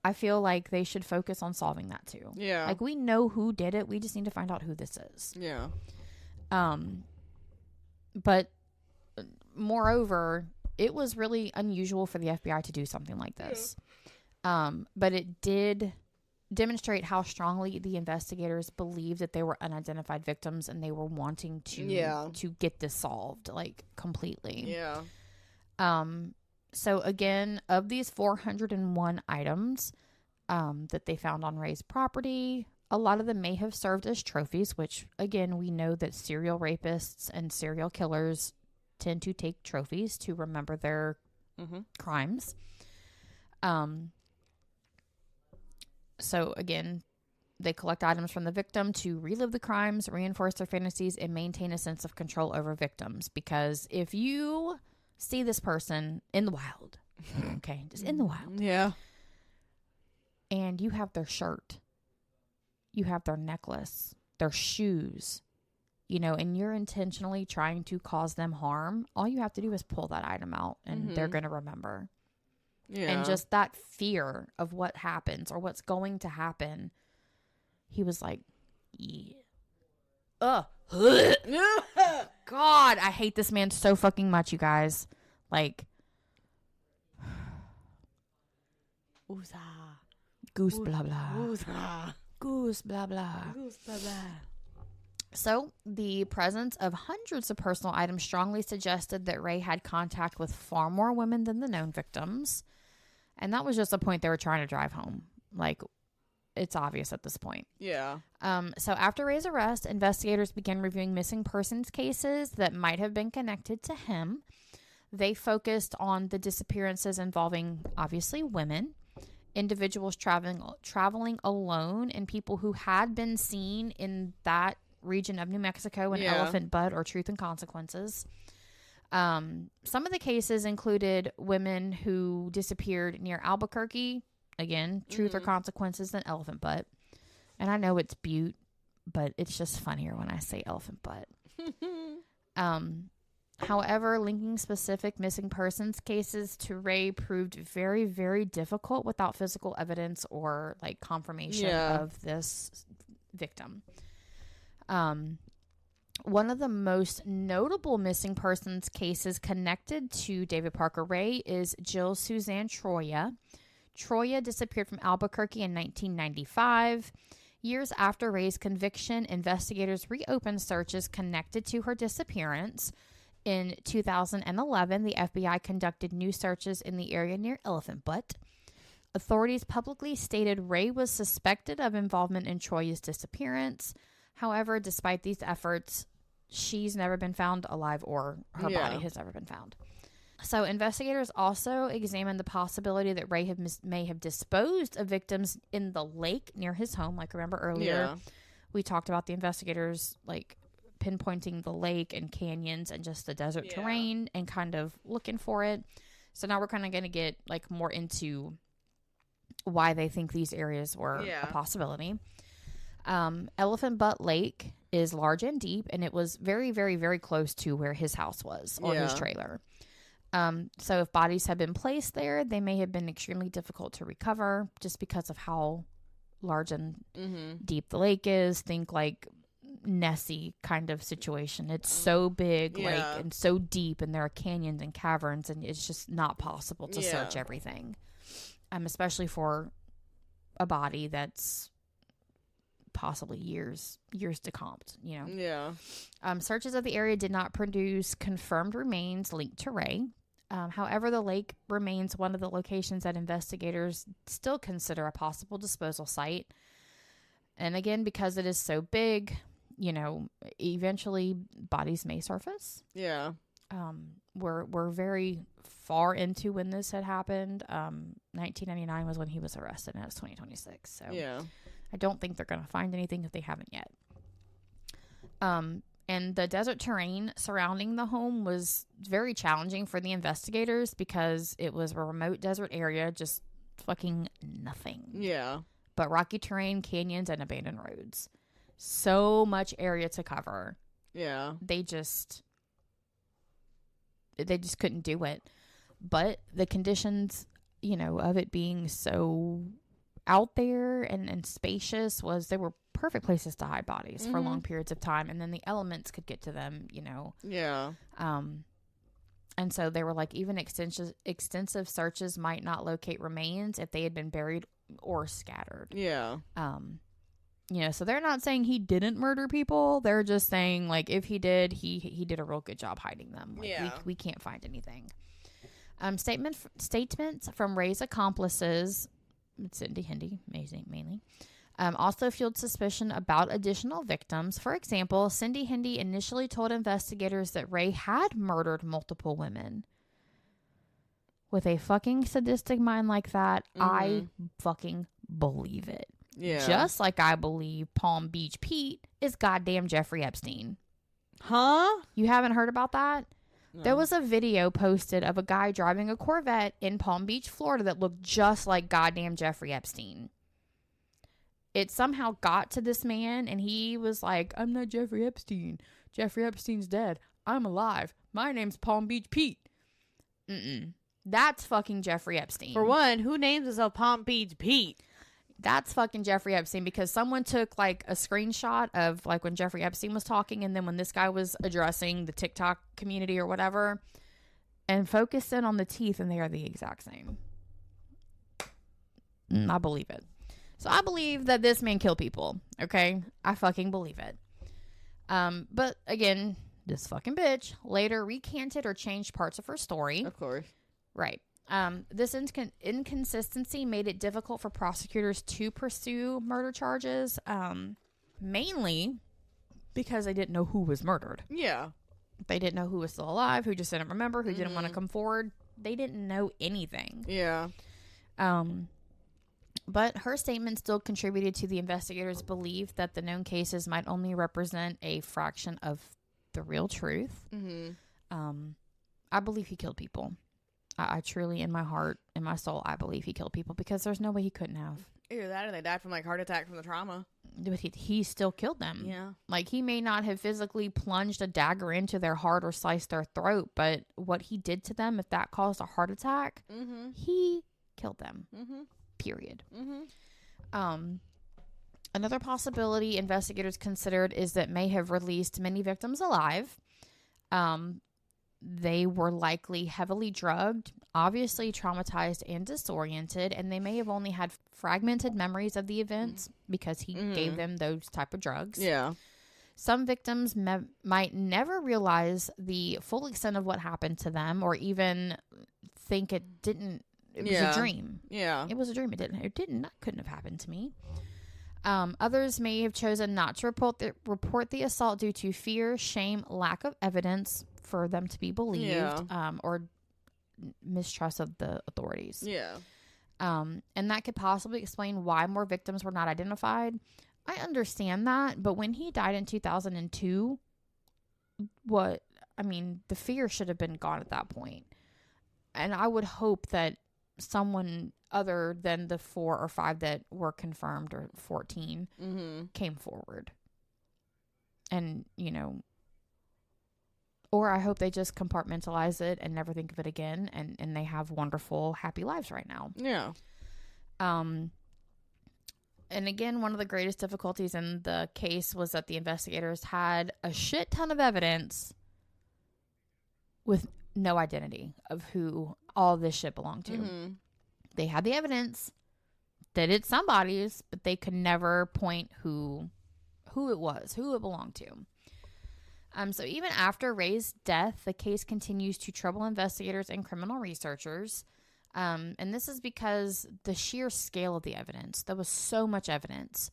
I feel like they should focus on solving that too. Yeah. Like, we know who did it. We just need to find out who this is. Yeah. But moreover, it was really unusual for the FBI to do something like this. Yeah. But it did demonstrate how strongly the investigators believed that they were unidentified victims, and they were wanting to get this solved, like, completely. Yeah. So again, of these 401 items that they found on Ray's property, a lot of them may have served as trophies, which, again, we know that serial rapists and serial killers tend to take trophies to remember their crimes. So again, they collect items from the victim to relive the crimes, reinforce their fantasies, and maintain a sense of control over victims. Because if you see this person in the wild, okay, just in the wild, and you have their shirt, you have their necklace, their shoes, and you're intentionally trying to cause them harm, all you have to do is pull that item out and they're going to remember. Yeah. And just that fear of what happens or what's going to happen. He was like, yeah. Ugh. God, I hate this man so fucking much, you guys. Like, goose blah blah. Goose blah blah. So, the presence of hundreds of personal items strongly suggested that Ray had contact with far more women than the known victims. And that was just the point they were trying to drive home. Like, it's obvious at this point. Yeah. So after Ray's arrest, investigators began reviewing missing persons cases that might have been connected to him. They focused on the disappearances involving, obviously, women, individuals traveling alone, and people who had been seen in that region of New Mexico in Elephant Butt or Truth and Consequences. Some of the cases included women who disappeared near Albuquerque. Again, Truth or Consequences than Elephant Butt. And I know it's Butte, but it's just funnier when I say Elephant Butt. However, linking specific missing persons cases to Ray proved very, very difficult without physical evidence or like confirmation of this victim. One of the most notable missing persons cases connected to David Parker Ray is Jill Suzanne Troya. Troya disappeared from Albuquerque in 1995. Years after Ray's conviction, investigators reopened searches connected to her disappearance. In 2011, the FBI conducted new searches in the area near Elephant Butt. Authorities publicly stated Ray was suspected of involvement in Troya's disappearance. However, despite these efforts, she's never been found alive or her body has never been found. So investigators also examined the possibility that Ray may have disposed of victims in the lake near his home. Like, remember earlier, we talked about the investigators, like, pinpointing the lake and canyons and just the desert terrain and kind of looking for it. So now we're kind of going to get, like, more into why they think these areas were a possibility. Elephant Butt Lake is large and deep, and it was very, very, very close to where his house was or his trailer. So if bodies had been placed there, they may have been extremely difficult to recover just because of how large and deep the lake is. Think like Nessie kind of situation. It's so big, like, and so deep, and there are canyons and caverns, and it's just not possible to search everything. Especially for a body that's possibly years decomped, searches of the area did not produce confirmed remains linked to Ray. However, the lake remains one of the locations that investigators still consider a possible disposal site. And again, because it is so big, eventually bodies may surface. We're very far into when this had happened. 1999 was when he was arrested, and it's 2026. So I don't think they're going to find anything if they haven't yet. And the desert terrain surrounding the home was very challenging for the investigators because it was a remote desert area, just fucking nothing. But rocky terrain, canyons, and abandoned roads. So much area to cover. They just couldn't do it. But the conditions, of it being so out there and spacious there were perfect places to hide bodies for long periods of time, and then the elements could get to them, and so they were like, even extensive searches might not locate remains if they had been buried or scattered. So they're not saying he didn't murder people. They're just saying, like, if he did, he did a real good job hiding them. Like, we can't find anything. Statements from Ray's accomplices, Cindy Hendy, mainly, also fueled suspicion about additional victims. For example, Cindy Hendy initially told investigators that Ray had murdered multiple women. With a fucking sadistic mind like that, I fucking believe it. Just like I believe Palm Beach Pete is goddamn Jeffrey Epstein. You haven't heard about that? No. There was a video posted of a guy driving a Corvette in Palm Beach, Florida that looked just like goddamn Jeffrey Epstein. It somehow got to this man, and he was like, I'm not Jeffrey Epstein. Jeffrey Epstein's dead. I'm alive. My name's Palm Beach Pete. That's fucking Jeffrey Epstein. For one, who names himself Palm Beach Pete? That's fucking Jeffrey Epstein, because someone took like a screenshot of like when Jeffrey Epstein was talking and then when this guy was addressing the TikTok community or whatever, and focused in on the teeth, and they are the exact same. I believe it. So I believe that this man killed people. Okay? I fucking believe it. But again, this fucking bitch later recanted or changed parts of her story. Of course. Right. This inconsistency made it difficult for prosecutors to pursue murder charges, mainly because they didn't know who was murdered. Yeah. They didn't know who was still alive, who just didn't remember, who didn't want to come forward. They didn't know anything. Yeah. But her statement still contributed to the investigators' belief that the known cases might only represent a fraction of the real truth. I believe he killed people. I truly, in my heart, in my soul, I believe he killed people, because there's no way he couldn't have. Either that or they died from like heart attack from the trauma. But he still killed them. Yeah. Like, he may not have physically plunged a dagger into their heart or sliced their throat, but what he did to them, if that caused a heart attack, he killed them. Period. Another possibility investigators considered is that may have released many victims alive. They were likely heavily drugged, obviously traumatized and disoriented, and they may have only had fragmented memories of the events because he gave them those type of drugs. Yeah. Some victims might never realize the full extent of what happened to them, or even think it was a dream. Yeah. It was a dream. That couldn't have happened to me. Others may have chosen not to report the assault due to fear, shame, lack of evidence for them to be believed, or mistrust of the authorities. Yeah. And that could possibly explain why more victims were not identified. I understand that, but when he died in 2002, the fear should have been gone at that point. And I would hope that someone other than the 4 or 5 that were confirmed, or 14, came forward. And, or I hope they just compartmentalize it and never think of it again, and they have wonderful, happy lives right now. Yeah. And again, one of the greatest difficulties in the case was that the investigators had a shit ton of evidence with no identity of who all this shit belonged to. They had the evidence that it's somebody's, but they could never point who it was, who it belonged to. So even after Ray's death, the case continues to trouble investigators and criminal researchers. And this is because the sheer scale of the evidence. There was so much evidence.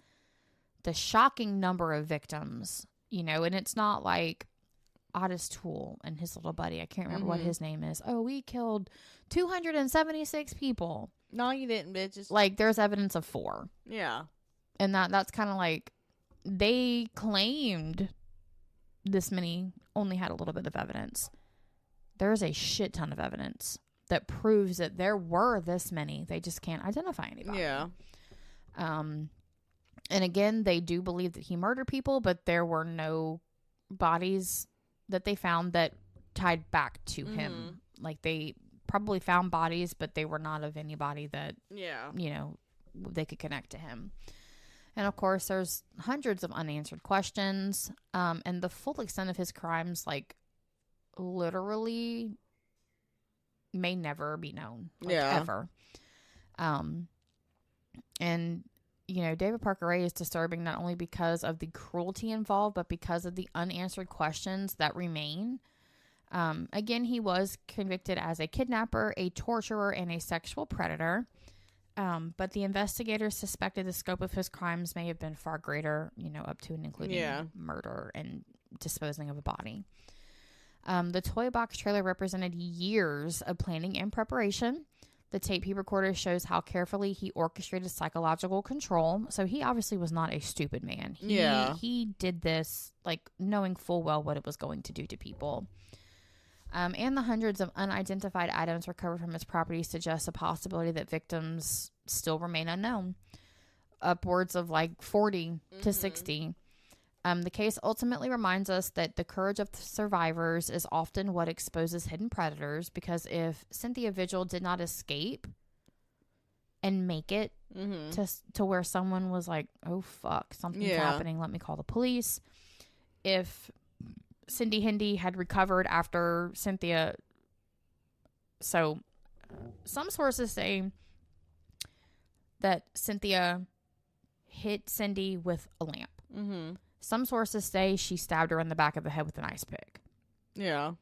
The shocking number of victims, and it's not like Otis Toole and his little buddy. I can't remember what his name is. Oh, we killed 276 people. No, you didn't, bitches. Like, there's evidence of 4. Yeah. And that's kind of like, they claimed this many only had a little bit of evidence. There's a shit ton of evidence that proves that there were this many. They just can't identify anybody. Yeah. And again, they do believe that he murdered people, but there were no bodies that they found that tied back to him. Like, they probably found bodies, but they were not of anybody that, they could connect to him. And of course, there's hundreds of unanswered questions. And the full extent of his crimes, like, literally may never be known. Like, ever. And, David Parker Ray is disturbing not only because of the cruelty involved, but because of the unanswered questions that remain. Again, he was convicted as a kidnapper, a torturer, and a sexual predator. But the investigators suspected the scope of his crimes may have been far greater, up to and including murder and disposing of a body. The toy box trailer represented years of planning and preparation. The tape he recorded shows how carefully he orchestrated psychological control. So he obviously was not a stupid man. He did this, like, knowing full well what it was going to do to people. And the hundreds of unidentified items recovered from his property suggest a possibility that victims still remain unknown. Upwards of like 40 to 60. The case ultimately reminds us that the courage of the survivors is often what exposes hidden predators, because if Cynthia Vigil did not escape and make it to where someone was like, oh, fuck, something's happening, let me call the police. If Cindy Hendy had recovered after Cynthia... So, some sources say that Cynthia hit Cindy with a lamp. Mm-hmm. Some sources say she stabbed her in the back of the head with an ice pick. Yeah.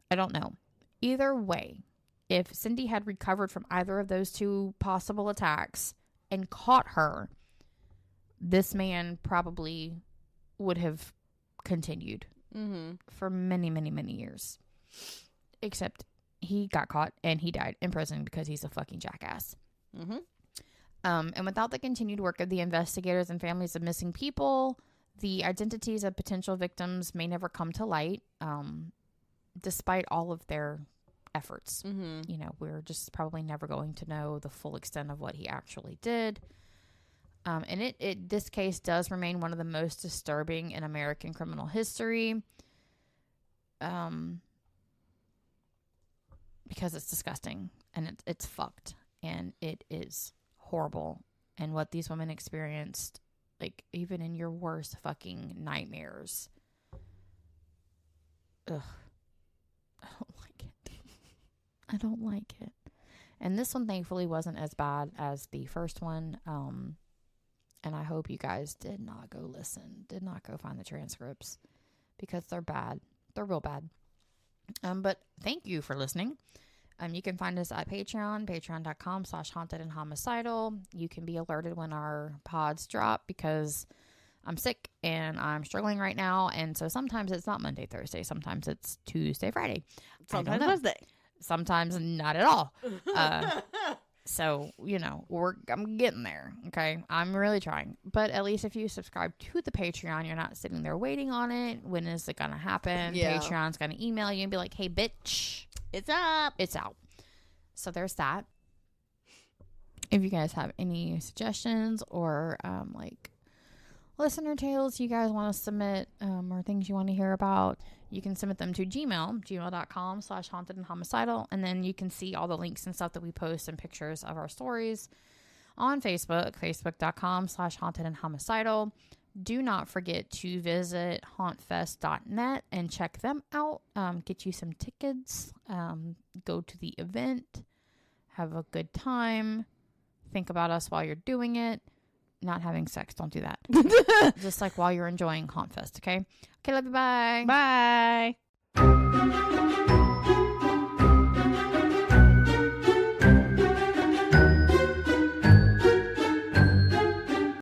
I don't know. Either way, if Cindy had recovered from either of those two possible attacks and caught her, this man probably would have continued for many, many, many years. Except he got caught and he died in prison because he's a fucking jackass. Mm-hmm. And without the continued work of the investigators and families of missing people, the identities of potential victims may never come to light, despite all of their efforts. Mm-hmm. You know, we're just probably never going to know the full extent of what he actually did. And this case does remain one of the most disturbing in American criminal history. Because it's disgusting and it's fucked and it is horrible. And what these women experienced, like, even in your worst fucking nightmares. Ugh. I don't like it. I don't like it. And this one thankfully wasn't as bad as the first one. And I hope you guys did not go find the transcripts, because they're bad. They're real bad. But thank you for listening. You can find us at patreon.com/haunted and homicidal. You can be alerted when our pods drop, because I'm sick and I'm struggling right now. And so sometimes it's not Monday, Thursday. Sometimes it's Tuesday, Friday. Sometimes Wednesday. Sometimes not at all. So, you know, I'm getting there. Okay. I'm really trying. But at least if you subscribe to the Patreon, you're not sitting there waiting on it. When is it going to happen? Yeah. Patreon's going to email you and be like, hey, bitch, It's up. it's out. So there's that. If you guys have any suggestions or like listener tales you guys want to submit, or things you want to hear about, you can submit them to gmail.com/haunted and homicidal. And then you can see all the links and stuff that we post and pictures of our stories on Facebook, facebook.com/haunted and homicidal. Do not forget to visit hauntfest.net and check them out. Get you some tickets. Go to the event. Have a good time. Think about us while you're doing it. Not having sex. Don't do that. Just like while you're enjoying HauntFest, okay? Okay, love you. Bye. Bye.